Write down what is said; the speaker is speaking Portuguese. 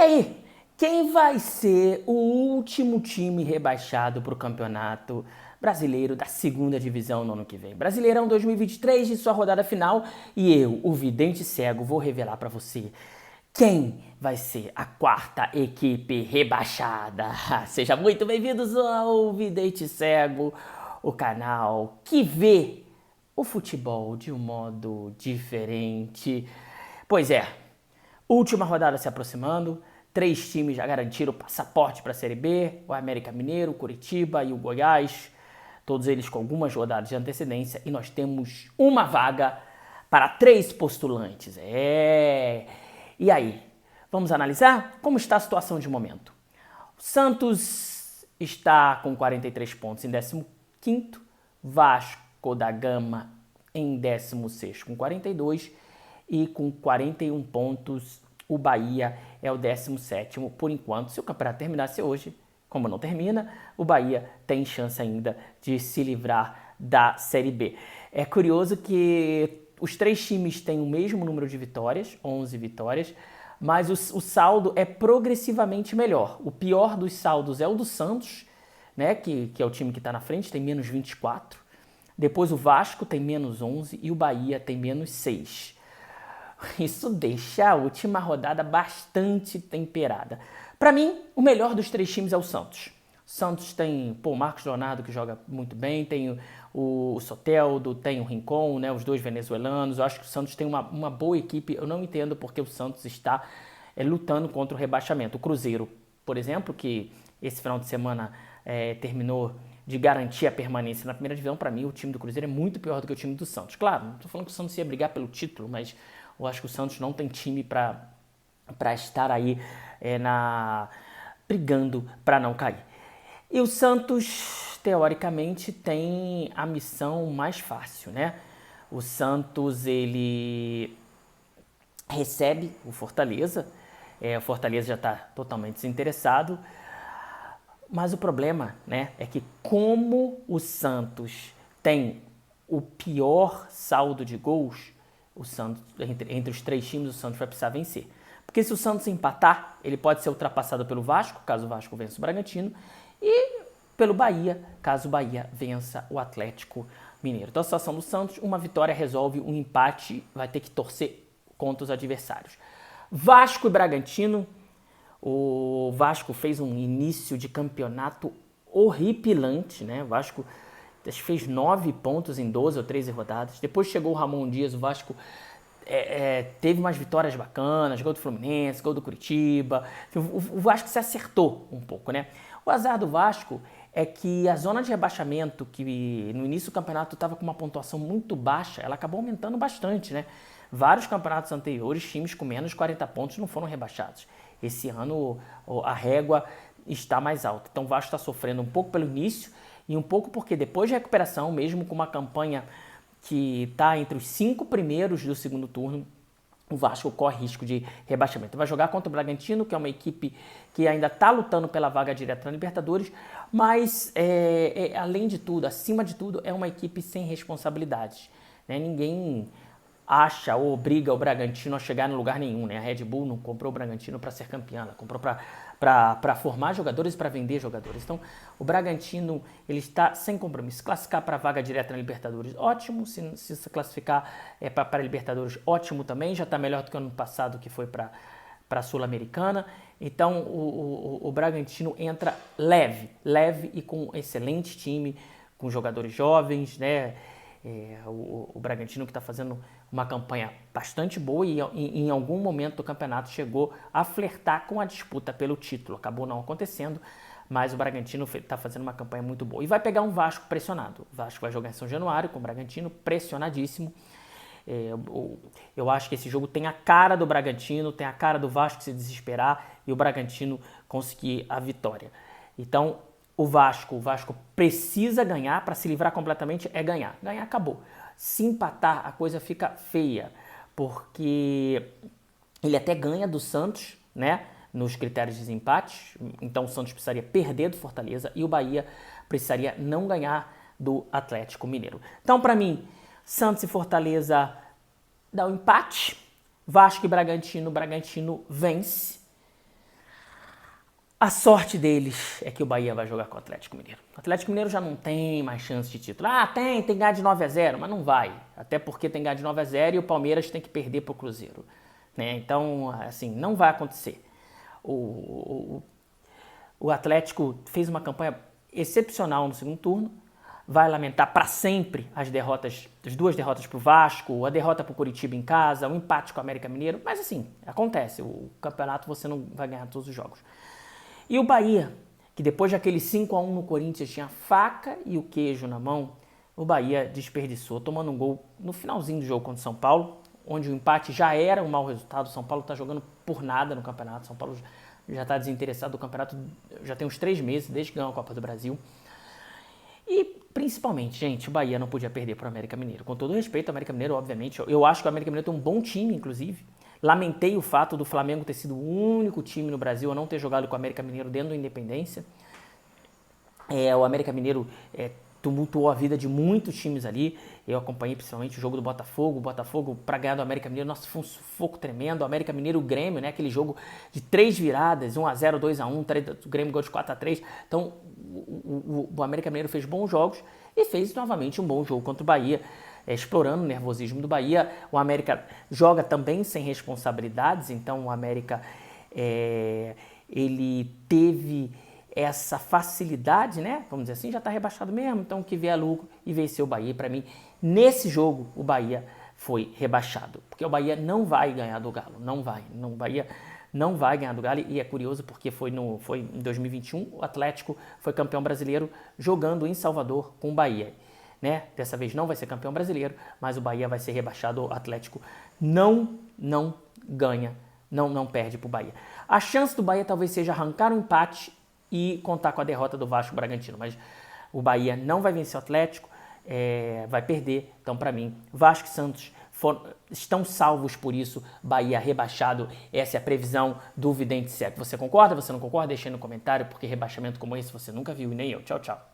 aí, quem vai ser o último time rebaixado para o Campeonato Brasileiro da Segunda Divisão no ano que vem? Brasileirão 2023 de sua rodada final e eu, o Vidente Cego, vou revelar para você quem vai ser a quarta equipe rebaixada. Sejam muito bem-vindos ao Vidente Cego, o canal que vê o futebol de um modo diferente. Pois é, última rodada se aproximando, 3 times já garantiram o passaporte para a Série B, o América Mineiro, o Curitiba e o Goiás, todos eles com algumas rodadas de antecedência, e nós temos uma vaga para 3 postulantes. E aí, vamos analisar como está a situação de momento. O Santos está com 43 pontos em 15º, Vasco da Gama em 16º com 42 e com 41 pontos o Bahia é o 17º por enquanto. Se o campeonato terminasse hoje, como não termina, o Bahia tem chance ainda de se livrar da Série B. É curioso que os 3 times têm o mesmo número de vitórias, 11 vitórias, mas o saldo é progressivamente melhor. O pior dos saldos é o do Santos, né, que é o time que está na frente, tem menos 24. Depois o Vasco tem menos 11 e o Bahia tem menos 6. Isso deixa a última rodada bastante temperada. Para mim, o melhor dos 3 times é o Santos. O Santos tem o Marcos Leonardo, que joga muito bem, tem o Soteldo, tem o Rincon, né, os 2 venezuelanos. Eu acho que o Santos tem uma boa equipe. Eu não entendo porque o Santos está lutando contra o rebaixamento. O Cruzeiro, por exemplo, que esse final de semana terminou de garantir a permanência na primeira divisão, para mim o time do Cruzeiro é muito pior do que o time do Santos. Claro, não estou falando que o Santos ia brigar pelo título, mas eu acho que o Santos não tem time para estar aí brigando para não cair. E o Santos, teoricamente, tem a missão mais fácil, né? O Santos, ele recebe o Fortaleza, o Fortaleza já está totalmente desinteressado, mas o problema, né, é que como o Santos tem o pior saldo de gols, o Santos, entre os 3 times, o Santos vai precisar vencer. Porque se o Santos empatar, ele pode ser ultrapassado pelo Vasco, caso o Vasco vença o Bragantino, e pelo Bahia, caso o Bahia vença o Atlético Mineiro. Então a situação do Santos, uma vitória resolve, um empate vai ter que torcer contra os adversários. Vasco e Bragantino. O Vasco fez um início de campeonato horripilante, né? O Vasco fez 9 pontos em 12 ou 13 rodadas. Depois chegou o Ramon Dias, o Vasco teve umas vitórias bacanas, gol do Fluminense, gol do Curitiba. O Vasco se acertou um pouco, né? O azar do Vasco é que a zona de rebaixamento, que no início do campeonato estava com uma pontuação muito baixa, ela acabou aumentando bastante, né? Vários campeonatos anteriores, times com menos de 40 pontos não foram rebaixados. Esse ano a régua está mais alta. Então o Vasco está sofrendo um pouco pelo início e um pouco porque depois de recuperação, mesmo com uma campanha que está entre os 5 primeiros do segundo turno, o Vasco corre risco de rebaixamento. Vai jogar contra o Bragantino, que é uma equipe que ainda está lutando pela vaga direta na Libertadores, mas além de tudo, acima de tudo, é uma equipe sem responsabilidades, né? Ninguém acha ou obriga o Bragantino a chegar em lugar nenhum, né? A Red Bull não comprou o Bragantino para ser campeã, ela comprou para formar jogadores e para vender jogadores. Então, o Bragantino ele está sem compromisso. Classificar para a vaga direta na Libertadores, ótimo. Se classificar para a Libertadores, ótimo também. Já está melhor do que o ano passado, que foi para a Sul-Americana. Então, o Bragantino entra leve e com um excelente time, com jogadores jovens, né? O Bragantino que está fazendo uma campanha bastante boa e em algum momento do campeonato chegou a flertar com a disputa pelo título. Acabou não acontecendo, mas o Bragantino está fazendo uma campanha muito boa. E vai pegar um Vasco pressionado. O Vasco vai jogar em São Januário com o Bragantino pressionadíssimo. Eu acho que esse jogo tem a cara do Bragantino, tem a cara do Vasco se desesperar e o Bragantino conseguir a vitória. Então, o Vasco precisa ganhar, para se livrar completamente é ganhar. Ganhar, acabou. Se empatar, a coisa fica feia, porque ele até ganha do Santos, né, nos critérios de desempate. Então o Santos precisaria perder do Fortaleza e o Bahia precisaria não ganhar do Atlético Mineiro. Então, para mim, Santos e Fortaleza dá um empate. Vasco e Bragantino vence. A sorte deles é que o Bahia vai jogar com o Atlético Mineiro. O Atlético Mineiro já não tem mais chance de título. Ah, tem que ganhar de 9-0, mas não vai. Até porque tem que ganhar de 9-0 e o Palmeiras tem que perder para o Cruzeiro. Né? Então, assim, não vai acontecer. O Atlético fez uma campanha excepcional no segundo turno. Vai lamentar para sempre as duas derrotas para o Vasco, a derrota para o Coritiba em casa, o empate com o América Mineiro. Mas assim, acontece. O campeonato você não vai ganhar todos os jogos. E o Bahia, que depois daquele 5-1 no Corinthians tinha a faca e o queijo na mão, o Bahia desperdiçou, tomando um gol no finalzinho do jogo contra o São Paulo, onde o empate já era um mau resultado. O São Paulo está jogando por nada no campeonato. O São Paulo já está desinteressado do campeonato, já tem uns 3 meses, desde que ganhou a Copa do Brasil. E, principalmente, gente, o Bahia não podia perder para o América Mineiro. Com todo respeito ao América Mineiro, obviamente, eu acho que o América Mineiro tem um bom time, inclusive. Lamentei o fato do Flamengo ter sido o único time no Brasil a não ter jogado com o América Mineiro dentro da Independência. O América Mineiro tumultuou a vida de muitos times ali. Eu acompanhei principalmente o jogo do Botafogo. O Botafogo, para ganhar do América Mineiro, nossa, foi um sufoco tremendo. O América Mineiro e o Grêmio, né? Aquele jogo de 3 viradas, 1-0, 2-1, o Grêmio gol de 4-3. Então, o América Mineiro fez bons jogos e fez novamente um bom jogo contra o Bahia, explorando o nervosismo do Bahia. O América joga também sem responsabilidades, então o América ele teve essa facilidade, né? Vamos dizer assim, já está rebaixado mesmo, então que vier lucro e venceu o Bahia. Para mim, nesse jogo, o Bahia foi rebaixado, porque o Bahia não vai ganhar do Galo, não vai. O Bahia não vai ganhar do Galo, e é curioso porque foi em 2021, o Atlético foi campeão brasileiro jogando em Salvador com o Bahia. Né? Dessa vez não vai ser campeão brasileiro, mas o Bahia vai ser rebaixado. O Atlético não ganha, não perde para o Bahia. A chance do Bahia talvez seja arrancar um empate e contar com a derrota do Vasco Bragantino, mas o Bahia não vai vencer o Atlético, vai perder. Então, para mim, Vasco e Santos estão salvos por isso. Bahia rebaixado, essa é a previsão do Vidente Cego. Você concorda? Você não concorda? Deixa aí no comentário, porque rebaixamento como esse você nunca viu e nem eu. Tchau, tchau.